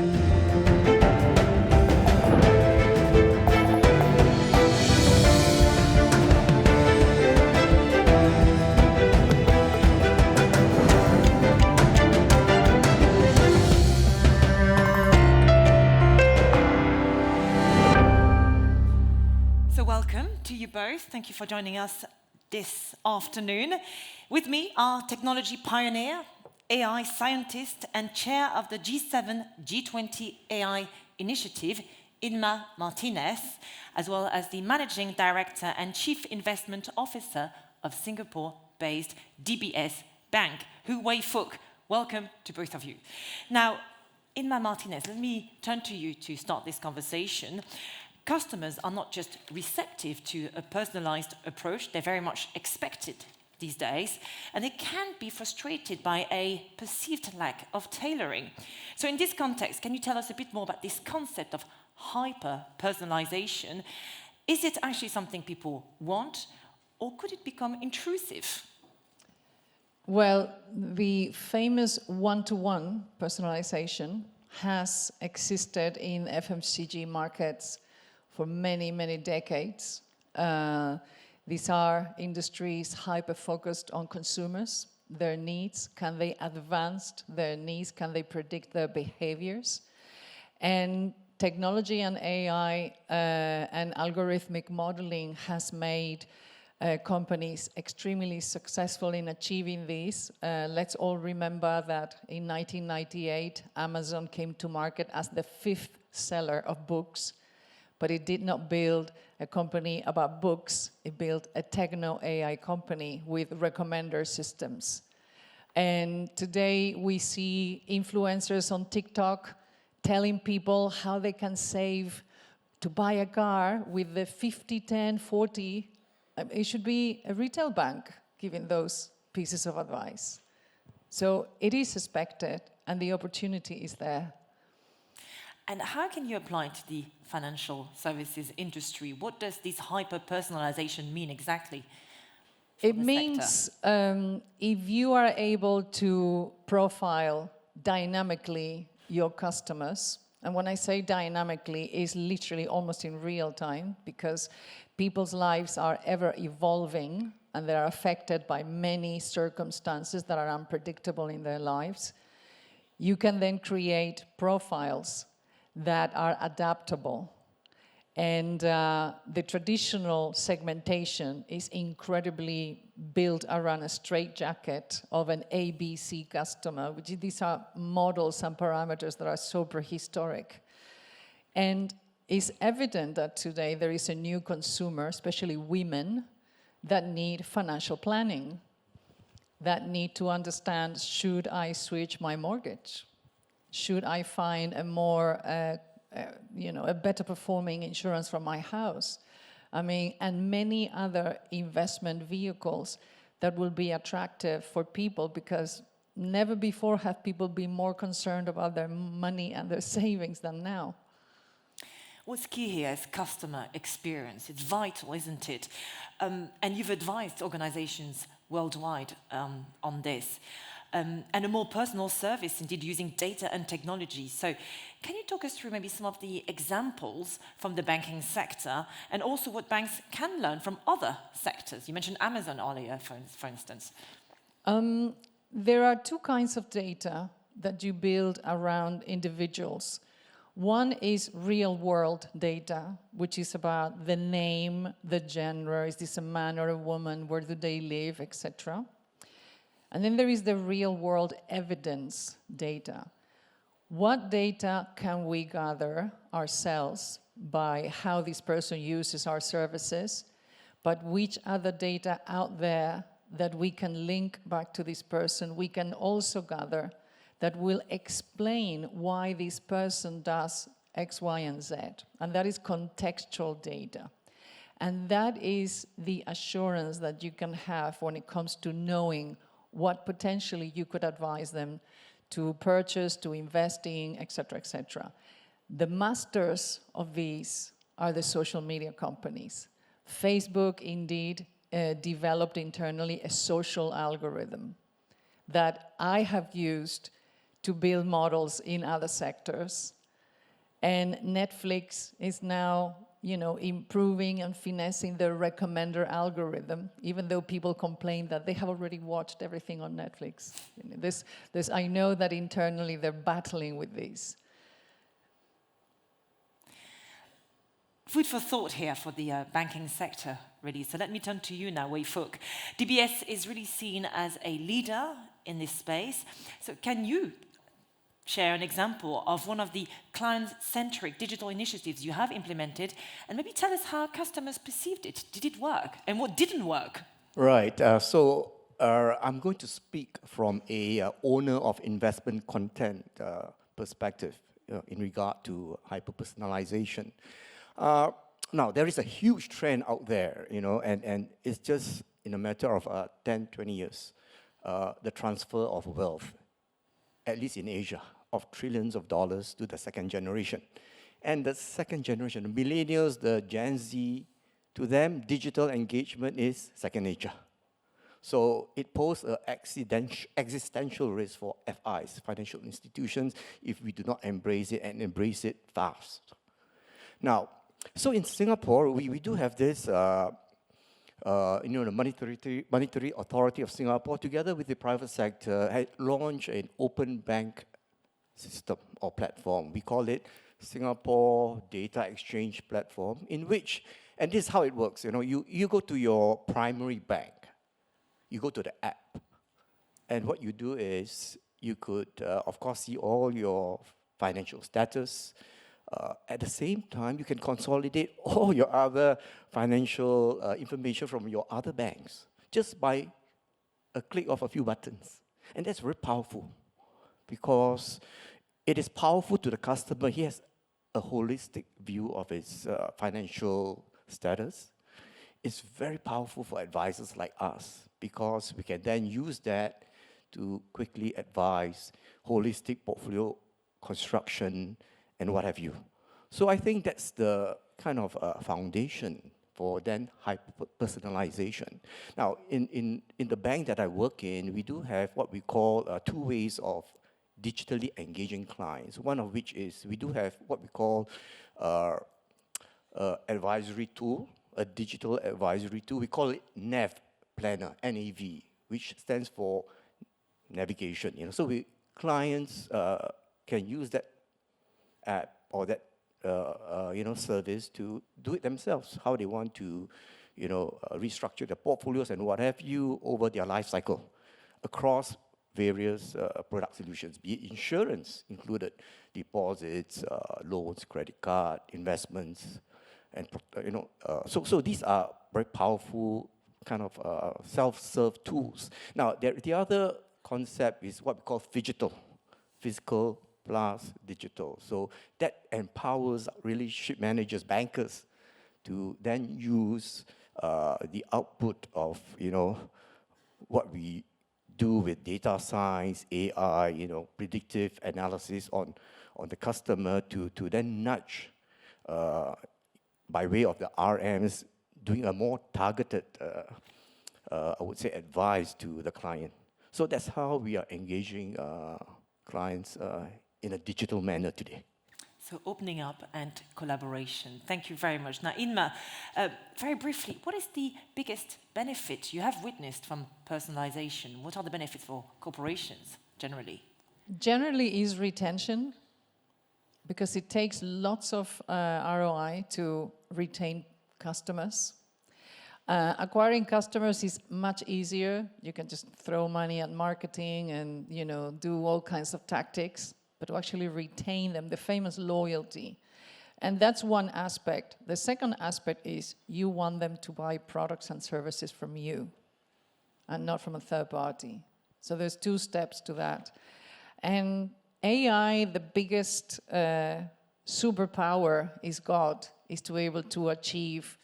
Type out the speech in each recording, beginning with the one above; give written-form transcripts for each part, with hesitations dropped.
Welcome to you both. Thank you for joining us this afternoon. With me are technology pioneer, AI scientist, and chair of the G7 G20 AI initiative, Inma Martinez, as well as the managing director and chief investment officer of Singapore-based DBS Bank, Hui Fook. Welcome to both of you. Now, Inma Martinez, let me turn to you to start this conversation. Customers are not just receptive to a personalized approach, they're very much expected these days, and they can be frustrated by a perceived lack of tailoring. So in this context, can you tell us a bit more about this concept of hyper-personalization? Is it actually something people want, or could it become intrusive? Well, the famous one-to-one personalization has existed in FMCG markets for many, many decades. These are industries hyper-focused on consumers, their needs. Can they advance their needs? Can they predict their behaviors? And technology and AI and algorithmic modeling has made companies extremely successful in achieving this. Let's all remember that in 1998, Amazon came to market as the 5th seller of books. But it did not build a company about books. It built a techno-AI company with recommender systems. And today we see influencers on TikTok telling people how they can save to buy a car with the 50, 10, 40. It should be a retail bank giving those pieces of advice. So it is suspected, and the opportunity is there. And how can you apply it to the financial services industry? What does this hyper-personalization mean exactly? It means if you are able to profile dynamically your customers, and when I say dynamically, it's literally almost in real time, because people's lives are ever evolving and they are affected by many circumstances that are unpredictable in their lives. You can then create profiles that are adaptable. And the traditional segmentation is incredibly built around a straitjacket of an ABC customer, which these are models and parameters that are so prehistoric. And it's evident that today there is a new consumer, especially women, that need financial planning, that need to understand, should I switch my mortgage? Should I find a more, a better performing insurance for my house? I mean, and many other investment vehicles that will be attractive for people, because never before have people been more concerned about their money and their savings than now. What's key here is customer experience. It's vital, isn't it? And you've advised organizations worldwide on this. And a more personal service, indeed, using data and technology. So can you talk us through maybe some of the examples from the banking sector, and also what banks can learn from other sectors? You mentioned Amazon earlier, for instance. There are two kinds of data that you build around individuals. One is real-world data, which is about the name, the gender, is this a man or a woman, where do they live, etc. And then there is the real-world evidence data. What data can we gather ourselves by how this person uses our services, but which other data out there that we can link back to this person we can also gather that will explain why this person does X, Y, and Z. And that is contextual data. And that is the assurance that you can have when it comes to knowing what potentially you could advise them to purchase, to invest in, etc., etc. The masters of these are the social media companies. Facebook, indeed, developed internally a social algorithm that I have used to build models in other sectors. And Netflix is now, improving and finessing their recommender algorithm, even though people complain that they have already watched everything on Netflix. I know that internally they're battling with this. Food for thought here for the banking sector, really. So let me turn to you now, Fook. DBS is really seen as a leader in this space. So can you share an example of one of the client-centric digital initiatives you have implemented, and maybe tell us how customers perceived it? Did it work? And what didn't work? Right. I'm going to speak from a owner of investment content perspective in regard to hyper-personalization. Now, there is a huge trend out there, and it's just in a matter of 10, 20 years, the transfer of wealth, at least in Asia, of trillions of dollars to the second generation. And the second generation, the millennials, the Gen Z, to them, digital engagement is second nature. So it poses an existential risk for FIs, financial institutions, if we do not embrace it and embrace it fast. Now, so in Singapore, we do have this, the Monetary Authority of Singapore, together with the private sector, had launched an open bank system or platform. We call it Singapore Data Exchange Platform, in which, and this is how it works, you go to your primary bank, you go to the app, and what you do is you could, of course, see all your financial status. At the same time, you can consolidate all your other financial information from your other banks just by a click of a few buttons. And that's very powerful because it is powerful to the customer. He has a holistic view of his financial status. It's very powerful for advisors like us because we can then use that to quickly advise holistic portfolio construction and what have you. So I think that's the kind of foundation for then hyper-personalization. Now, in the bank that I work in, we do have what we call 2 ways of digitally engaging clients. One of which is we do have what we call advisory tool, a digital advisory tool. We call it NAV Planner, NAV, which stands for navigation. So clients can use that app or that service to do it themselves, how they want to restructure their portfolios and what have you over their life cycle across various product solutions, be it insurance included, deposits, loans, credit card, investments, and so these are very powerful kind of self-serve tools. Now, the other concept is what we call physical plus digital. So that empowers relationship managers, bankers, to then use the output of what we do with data science, AI, predictive analysis on the customer to then nudge by way of the RMs, doing a more targeted, I would say, advice to the client. So that's how we are engaging clients in a digital manner today. So opening up and collaboration. Thank you very much. Now, Inma, very briefly, what is the biggest benefit you have witnessed from personalization? What are the benefits for corporations generally? Generally is retention, because it takes lots of ROI to retain customers. Acquiring customers is much easier. You can just throw money at marketing and do all kinds of tactics, but to actually retain them, the famous loyalty. And that's one aspect. The second aspect is you want them to buy products and services from you and not from a third party. So there's 2 steps to that. And AI, the biggest superpower is to be able to achieve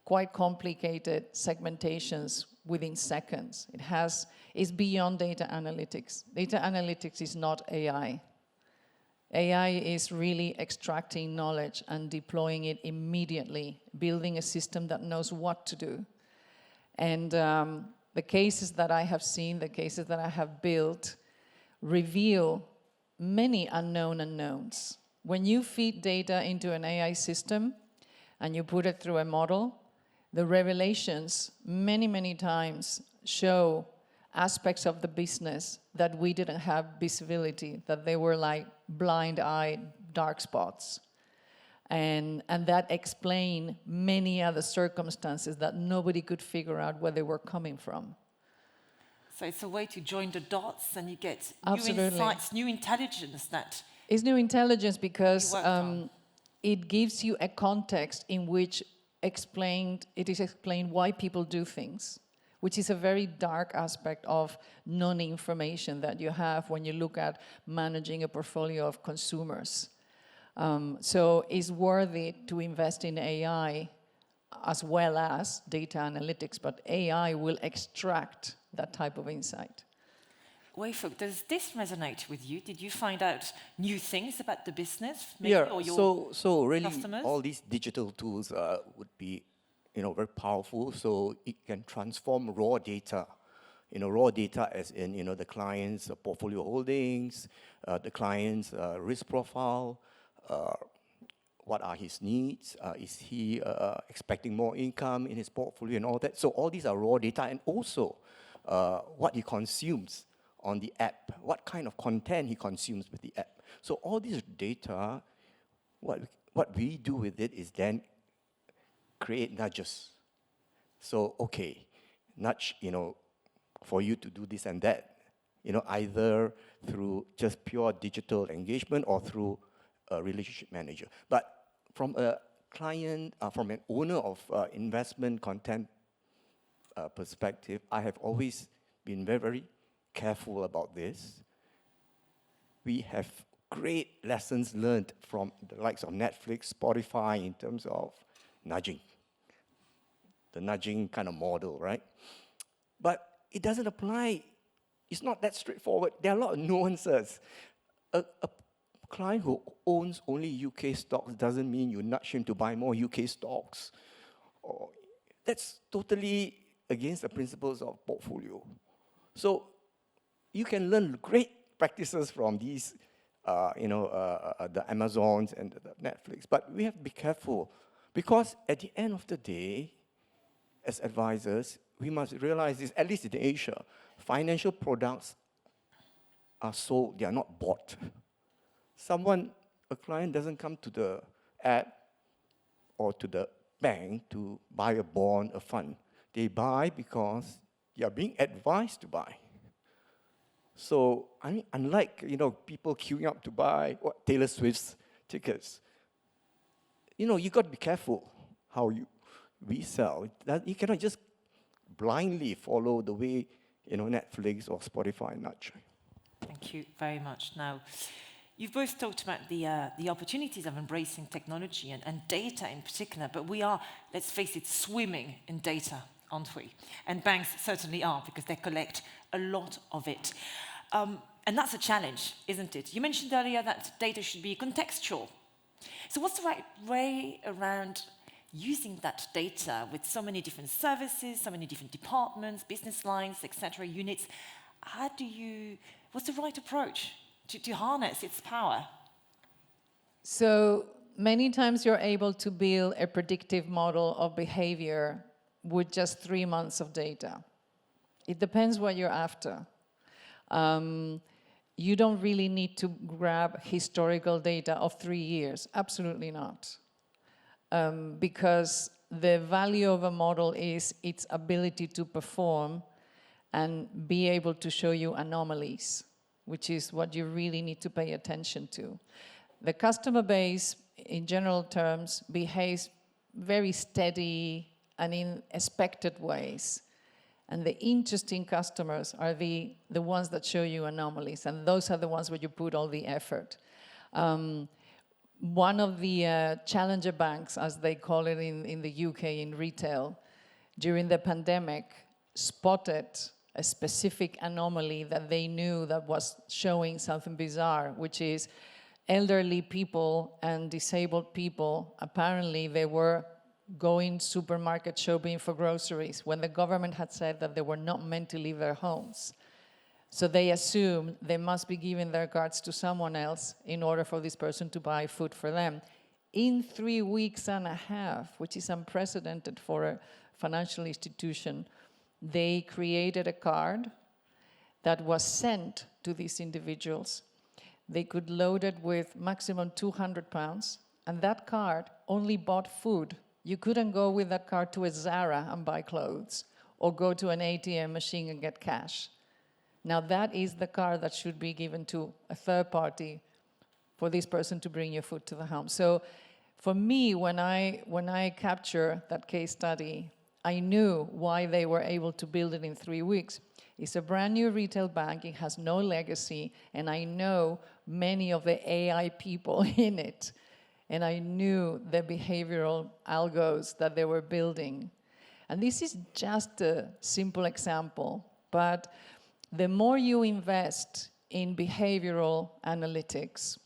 quite complicated segmentations within seconds. It's beyond data analytics. Data analytics is not AI. AI is really extracting knowledge and deploying it immediately, building a system that knows what to do. And the cases that I have seen, the cases that I have built, reveal many unknown unknowns. When you feed data into an AI system and you put it through a model, the revelations many, many times show aspects of the business that we didn't have visibility, that they were like blind-eye dark spots. And that explain many other circumstances that nobody could figure out where they were coming from. So it's a way to join the dots and you get Absolutely. new insights, new intelligence that It's new intelligence because you worked on. it gives you a context in which it is explained why people do things, which is a very dark aspect of non-information that you have when you look at managing a portfolio of consumers. So it's worthy to invest in AI as well as data analytics, but AI will extract that type of insight. Fook, does this resonate with you? Did you find out new things about the business, maybe, or your so really customers? all these digital tools would be, very powerful. So it can transform raw data. Raw data as in, the client's portfolio holdings, the client's risk profile, what are his needs, is he expecting more income in his portfolio and all that. So all these are raw data, and also what he consumes on the app, what kind of content he consumes with the app. So all this data, what we do with it is then create nudges. So, okay, nudge, for you to do this and that, either through just pure digital engagement or through a relationship manager. But from a client, from an owner of investment content perspective, I have always been very, very careful about this. We have great lessons learned from the likes of Netflix, Spotify in terms of nudging, the nudging kind of model, right? But it doesn't apply. It's not that straightforward. There are a lot of nuances. A client who owns only UK stocks doesn't mean you nudge him to buy more UK stocks. That's totally against the principles of portfolio. So you can learn great practices from these, the Amazons and the Netflix, but we have to be careful because at the end of the day, as advisors, we must realize this, at least in Asia, financial products are sold, they are not bought. A client doesn't come to the app or to the bank to buy a bond, a fund. They buy because they are being advised to buy. So, unlike, people queuing up to buy Taylor Swift's tickets, you got to be careful how we sell. You cannot just blindly follow the way, Netflix or Spotify nudge. Thank you very much. Now, you've both talked about the opportunities of embracing technology and data in particular, but we are, let's face it, swimming in data, aren't we? And banks certainly are, because they collect a lot of it. And that's a challenge, isn't it? You mentioned earlier that data should be contextual. So what's the right way around using that data with so many different services, so many different departments, business lines, etc., units? What's the right approach to harness its power? So many times you're able to build a predictive model of behavior with just 3 months of data. It depends what you're after. You don't really need to grab historical data of 3 years. Absolutely not. Because the value of a model is its ability to perform and be able to show you anomalies, which is what you really need to pay attention to. The customer base, in general terms, behaves very steady and in expected ways. And the interesting customers are the ones that show you anomalies, and those are the ones where you put all the effort. One of the challenger banks, as they call it in the UK in retail, during the pandemic, spotted a specific anomaly that they knew that was showing something bizarre, which is elderly people and disabled people, apparently they were going supermarket shopping for groceries when the government had said that they were not meant to leave their homes. So they assume they must be giving their cards to someone else in order for this person to buy food for them. In 3 weeks and a half, which is unprecedented for a financial institution, they created a card that was sent to these individuals. They could load it with maximum £200, and that card only bought food. You couldn't go with that card to a Zara and buy clothes, or go to an ATM machine and get cash. Now that is the card that should be given to a third party for this person to bring your food to the home. So for me, when I capture that case study, I knew why they were able to build it in 3 weeks. It's a brand new retail bank, it has no legacy, and I know many of the AI people in it. And I knew the behavioral algos that they were building. And this is just a simple example, but the more you invest in behavioral analytics,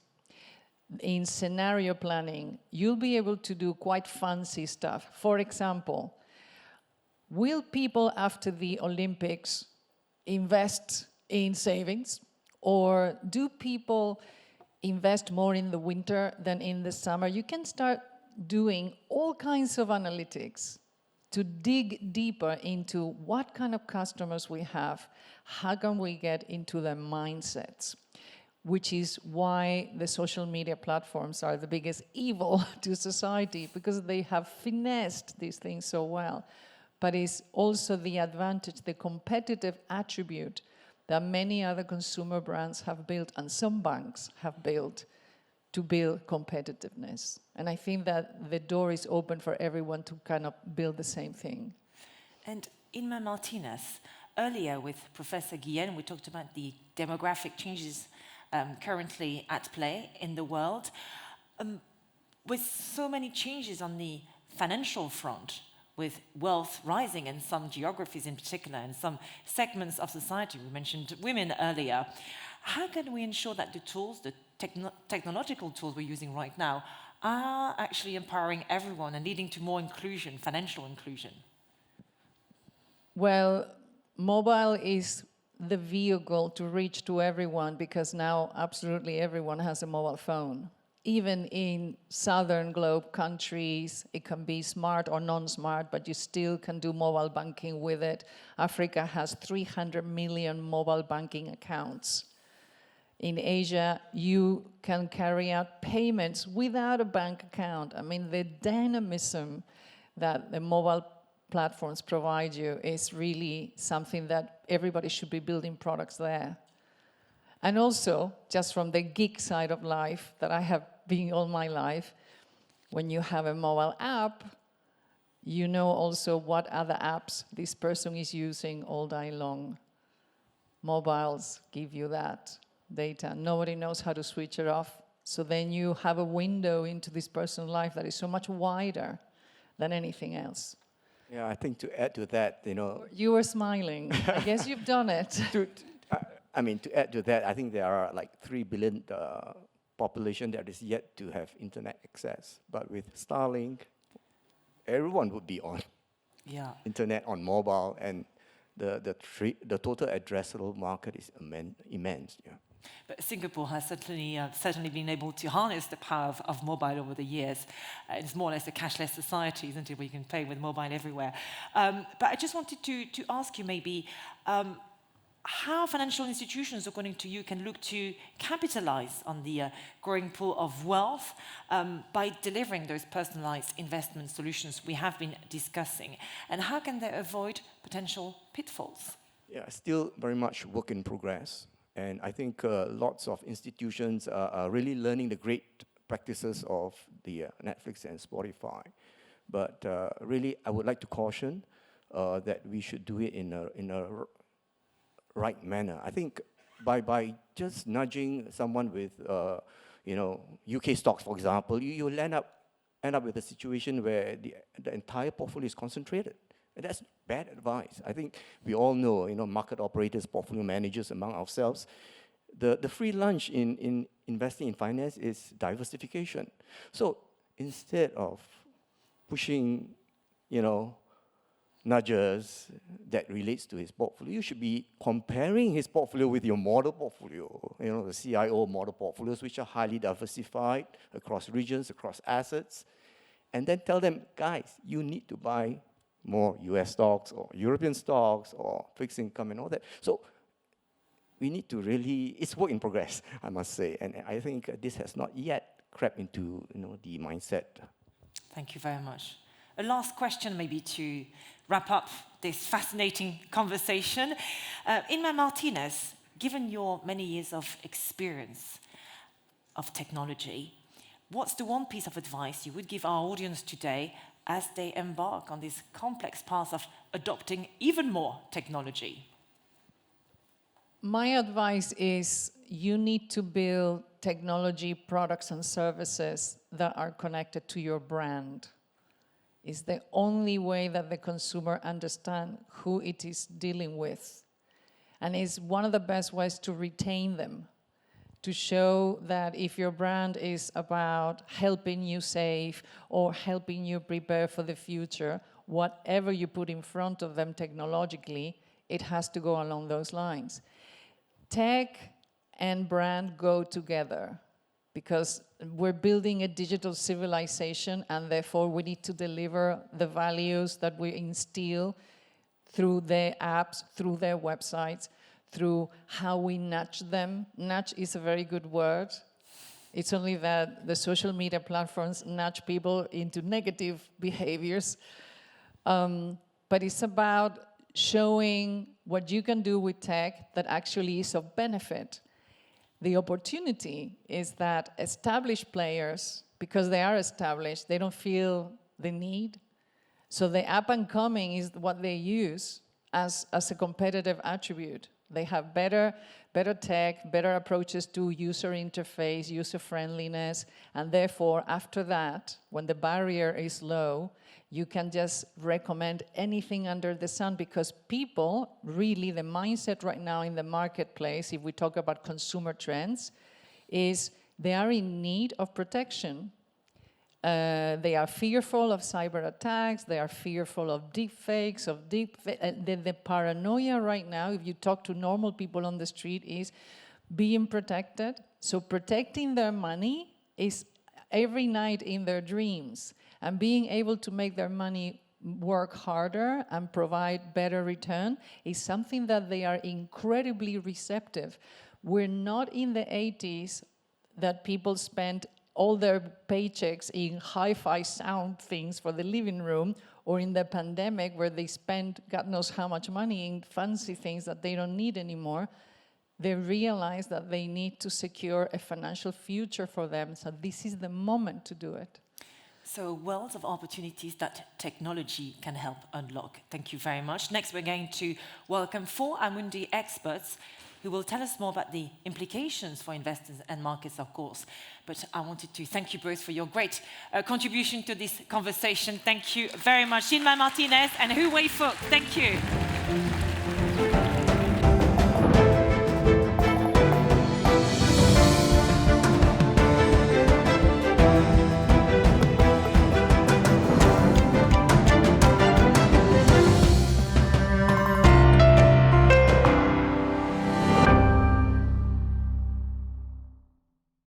in scenario planning, you'll be able to do quite fancy stuff. For example, will people after the Olympics invest in savings? Or do people invest more in the winter than in the summer? You can start doing all kinds of analytics to dig deeper into what kind of customers we have, how can we get into their mindsets, which is why the social media platforms are the biggest evil to society, because they have finessed these things so well. But it's also the advantage, the competitive attribute that many other consumer brands have built and some banks have built to build competitiveness. And I think that the door is open for everyone to kind of build the same thing. And Inma Martinez, earlier with Professor Guillen, we talked about the demographic changes currently at play in the world. With so many changes on the financial front, with wealth rising in some geographies in particular, in some segments of society, we mentioned women earlier, how can we ensure that the tools, the technological tools we're using right now, are actually empowering everyone and leading to more inclusion, financial inclusion? Well, mobile is the vehicle to reach to everyone, because now absolutely everyone has a mobile phone. Even in southern globe countries, it can be smart or non-smart, but you still can do mobile banking with it. Africa has 300 million mobile banking accounts. In Asia, you can carry out payments without a bank account. I mean, the dynamism that the mobile platforms provide you is really something that everybody should be building products there. And also, just from the geek side of life that I have been all my life, when you have a mobile app, you know also what other apps this person is using all day long. Mobiles give you that data. Nobody knows how to switch it off. So then you have a window into this person's life that is so much wider than anything else. Yeah, I think to add to that, you know... You were smiling. I guess you've done it. to add to that, I think there are like 3 billion population that is yet to have internet access. But with Starlink, everyone would be on internet, on mobile, and the total addressable market is immense. Yeah. But Singapore has certainly been able to harness the power of mobile over the years. It's more or less a cashless society, isn't it, where you can pay with mobile everywhere. But I just wanted to ask you maybe how financial institutions, according to you, can look to capitalize on the growing pool of wealth by delivering those personalized investment solutions we have been discussing, and how can they avoid potential pitfalls? Yeah, still very much work in progress. And I think lots of institutions are really learning the great practices of the Netflix and Spotify. But really, I would like to caution that we should do it in a right manner. I think by just nudging someone with, UK stocks, for example, you'll end up with a situation where the entire portfolio is concentrated. And that's bad advice. I think we all know, market operators, portfolio managers among ourselves, the free lunch in investing in finance is diversification. So instead of pushing, nudges that relates to his portfolio. You should be comparing his portfolio with your model portfolio, the CIO model portfolios, which are highly diversified across regions, across assets, and then tell them, guys, you need to buy more US stocks or European stocks or fixed income and all that. So we need to really, it's work in progress, I must say, and I think this has not yet crept into the mindset. Thank you very much. A last question maybe to wrap up this fascinating conversation. Inma Martinez, given your many years of experience of technology, what's the one piece of advice you would give our audience today as they embark on this complex path of adopting even more technology? My advice is you need to build technology products and services that are connected to your brand. It's the only way that the consumer understands who it is dealing with. And it's one of the best ways to retain them, to show that if your brand is about helping you save or helping you prepare for the future, whatever you put in front of them technologically, it has to go along those lines. Tech and brand go together because we're building a digital civilization, and therefore we need to deliver the values that we instill through their apps, through their websites, through how we nudge them. Nudge is a very good word. It's only that the social media platforms nudge people into negative behaviors. But it's about showing what you can do with tech that actually is of benefit. The opportunity is that established players, because they are established, they don't feel the need. So the up and coming is what they use as a competitive attribute. They have better tech, better approaches to user interface, user friendliness, and therefore after that, when the barrier is low, you can just recommend anything under the sun, because people, really the mindset right now in the marketplace, if we talk about consumer trends, is they are in need of protection. They are fearful of cyber attacks, they are fearful of deep fakes, the paranoia right now, if you talk to normal people on the street, is being protected. So protecting their money is every night in their dreams. And being able to make their money work harder and provide better return is something that they are incredibly receptive. We're not in the 80s that people spent all their paychecks in hi-fi sound things for the living room, or in the pandemic where they spent God knows how much money in fancy things that they don't need anymore. They realize that they need to secure a financial future for them. So this is the moment to do it. So worlds of opportunities that technology can help unlock. Thank you very much. Next, we're going to welcome 4 Amundi experts who will tell us more about the implications for investors and markets, of course. But I wanted to thank you both for your great contribution to this conversation. Thank you very much. Inma Martinez and Fook. Thank you.